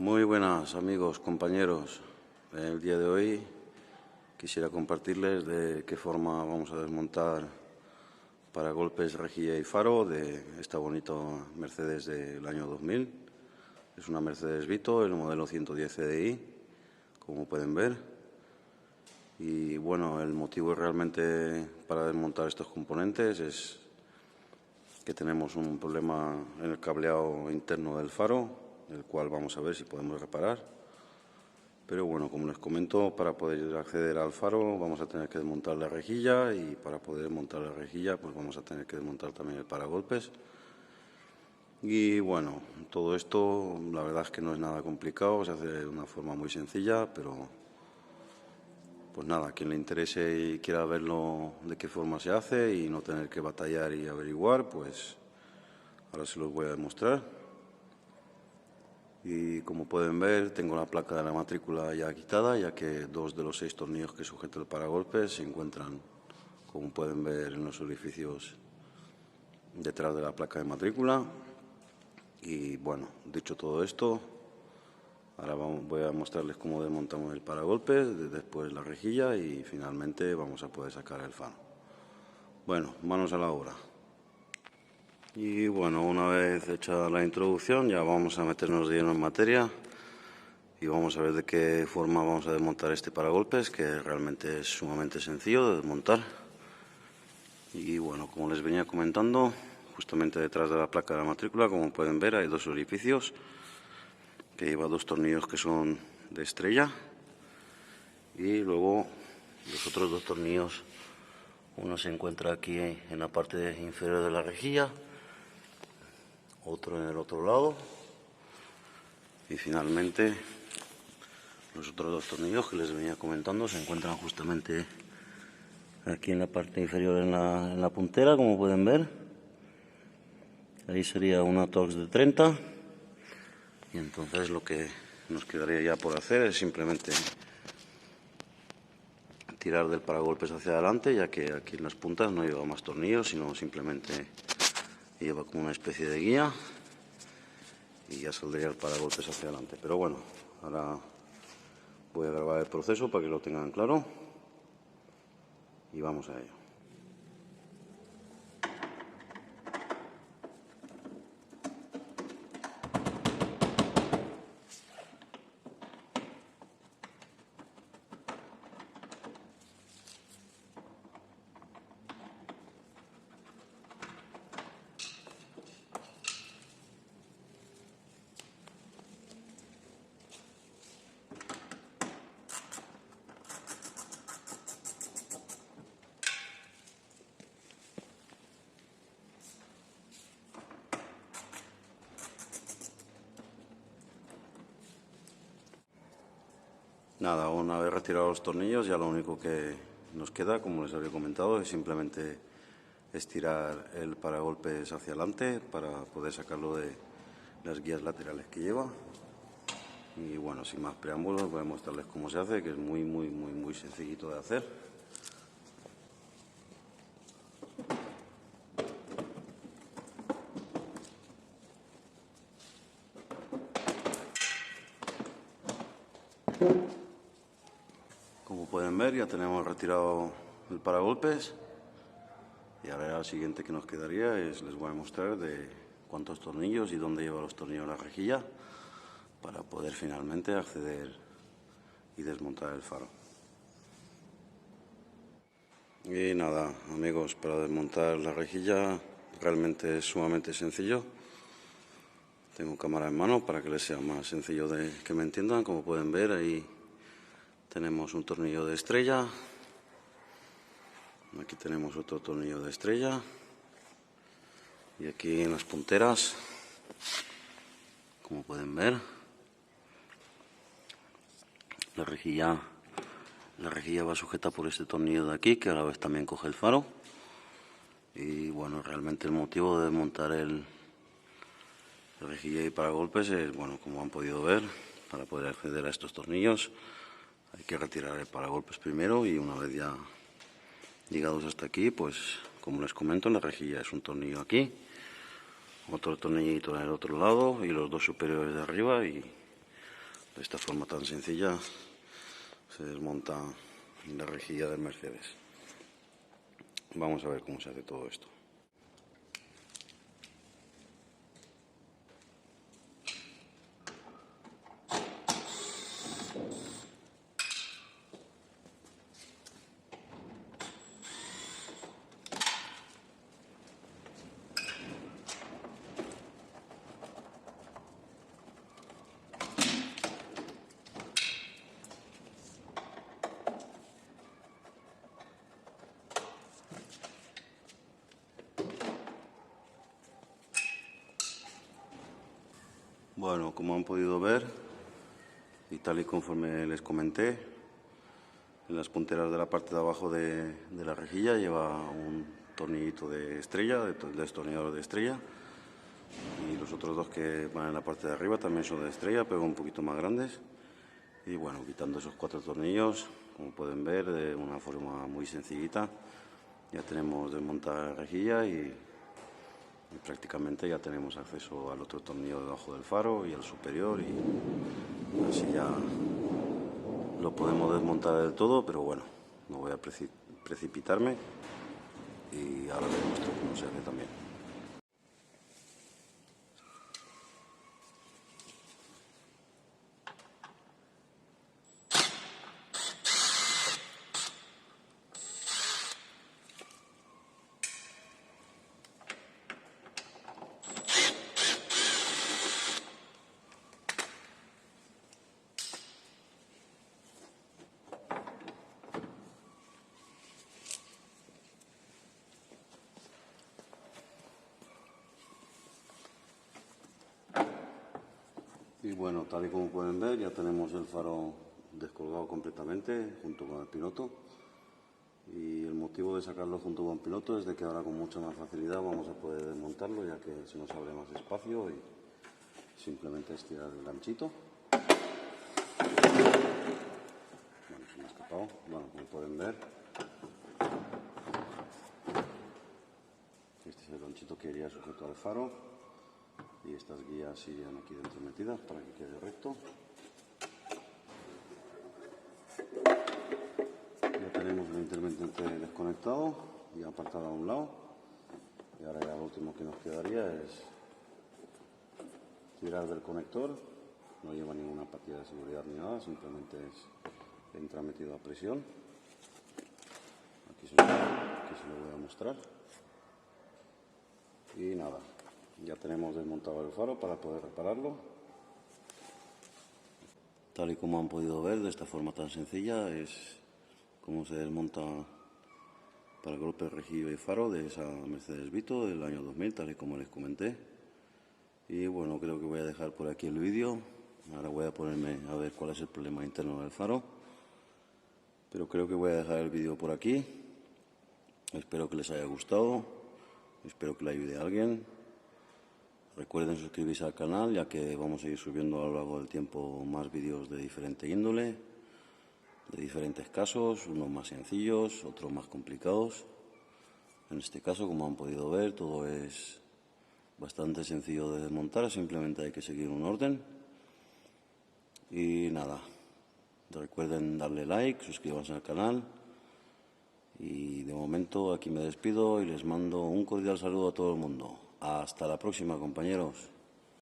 Muy buenas amigos, compañeros. El día de hoy quisiera compartirles de qué forma vamos a desmontar paragolpes, rejilla y faro de esta bonita Mercedes del año 2000. Es una Mercedes Vito, el modelo 110 CDI, como pueden ver. Y bueno, el motivo realmente para desmontar estos componentes es que tenemos un problema en el cableado interno del faro, el cual vamos a ver si podemos reparar. Pero bueno, como les comento, para poder acceder al faro vamos a tener que desmontar la rejilla, y para poder montar la rejilla pues vamos a tener que desmontar también el paragolpes. Y bueno, todo esto la verdad es que no es nada complicado, se hace de una forma muy sencilla, pero pues nada, a quien le interese y quiera verlo de qué forma se hace y no tener que batallar y averiguar, pues ahora se los voy a demostrar. Y como pueden ver, tengo la placa de la matrícula ya quitada, ya que 2 de los 6 tornillos que sujeta el paragolpes se encuentran, como pueden ver, en los orificios detrás de la placa de matrícula. Y bueno, dicho todo esto, ahora voy a mostrarles cómo desmontamos el paragolpes, después la rejilla y finalmente vamos a poder sacar el faro. Bueno, manos a la obra. Y bueno, una vez hecha la introducción ya vamos a meternos de lleno en materia y vamos a ver de qué forma vamos a desmontar este paragolpes, que realmente es sumamente sencillo de desmontar. Y bueno, como les venía comentando, justamente detrás de la placa de la matrícula, como pueden ver, hay 2 orificios que lleva 2 tornillos que son de estrella, y luego los otros 2 tornillos, uno se encuentra aquí en la parte inferior de la rejilla, otro en el otro lado, y finalmente los otros 2 tornillos que les venía comentando se encuentran justamente aquí en la parte inferior, en la puntera, como pueden ver. Ahí sería una Torx de 30, y entonces lo que nos quedaría ya por hacer es simplemente tirar del paragolpes hacia adelante, ya que aquí en las puntas no lleva más tornillos, sino simplemente lleva como una especie de guía, y ya saldría el paragolpes hacia adelante. Pero bueno, ahora voy a grabar el proceso para que lo tengan claro y vamos a ello. Nada, una vez retirados los tornillos, ya lo único que nos queda, como les había comentado, es simplemente estirar el paragolpes hacia adelante para poder sacarlo de las guías laterales que lleva. Y bueno, sin más preámbulos, voy a mostrarles cómo se hace, que es muy sencillito de hacer. Como pueden ver, ya tenemos retirado el paragolpes, y ahora lo siguiente que nos quedaría es, les voy a mostrar de cuántos tornillos y dónde lleva los tornillos la rejilla para poder finalmente acceder y desmontar el faro. Y nada, amigos, para desmontar la rejilla realmente es sumamente sencillo. Tengo cámara en mano para que les sea más sencillo de que me entiendan. Como pueden ver, ahí tenemos un tornillo de estrella. Aquí tenemos otro tornillo de estrella. Y aquí en las punteras, como pueden ver, la rejilla va sujeta por este tornillo de aquí, que a la vez también coge el faro. Y bueno, realmente el motivo de desmontar la rejilla y paragolpes es, bueno, como han podido ver, para poder acceder a estos tornillos hay que retirar el paragolpes primero, y una vez ya llegados hasta aquí, pues como les comento, la rejilla es un tornillo aquí, otro tornillito en el otro lado y los 2 superiores de arriba, y De esta forma tan sencilla se desmonta la rejilla del Mercedes. Vamos a ver cómo se hace todo esto. Bueno, como han podido ver, y tal y conforme les comenté, en las punteras de la parte de abajo de la rejilla lleva un tornillito de estrella, de destornillador de estrella, y los otros dos que van en la parte de arriba también son de estrella, pero un poquito más grandes. Y bueno, quitando esos 4 tornillos, como pueden ver, de una forma muy sencillita, ya tenemos desmontada la rejilla y prácticamente ya tenemos acceso al otro tornillo debajo del faro y al superior, y así ya lo podemos desmontar del todo, pero bueno, no voy a precipitarme y ahora les muestro cómo se hace también. Y bueno, tal y como pueden ver, ya tenemos el faro descolgado completamente junto con el piloto. Y el motivo de sacarlo junto con el piloto es de que ahora con mucha más facilidad vamos a poder desmontarlo, ya que se nos abre más espacio y simplemente estirar el ganchito. Bueno, se me ha escapado. Bueno, como pueden ver, este es el ganchito que iría sujeto al faro. Y estas guías irían aquí dentro metidas para que quede recto. Ya tenemos el intermitente desconectado y apartado a un lado. Y ahora ya lo último que nos quedaría es tirar del conector. No lleva ninguna pastilla de seguridad ni nada, simplemente entra metido a presión. Aquí se lo voy a mostrar. Y nada, ya tenemos desmontado el faro para poder repararlo. Tal y como han podido ver, de esta forma tan sencilla es como se desmonta para golpe, rejilla y faro de esa Mercedes Vito del año 2000, tal y como les comenté. Y bueno, creo que voy a dejar por aquí el vídeo. Ahora voy a ponerme a ver cuál es el problema interno del faro. Pero creo que voy a dejar el vídeo por aquí. Espero que les haya gustado. Espero que le ayude a alguien. Recuerden suscribirse al canal, ya que vamos a ir subiendo a lo largo del tiempo más vídeos de diferente índole, de diferentes casos, unos más sencillos, otros más complicados. En este caso, como han podido ver, todo es bastante sencillo de desmontar, simplemente hay que seguir un orden. Y nada, recuerden darle like, suscríbanse al canal. Y de momento aquí me despido y les mando un cordial saludo a todo el mundo. Hasta la próxima, compañeros.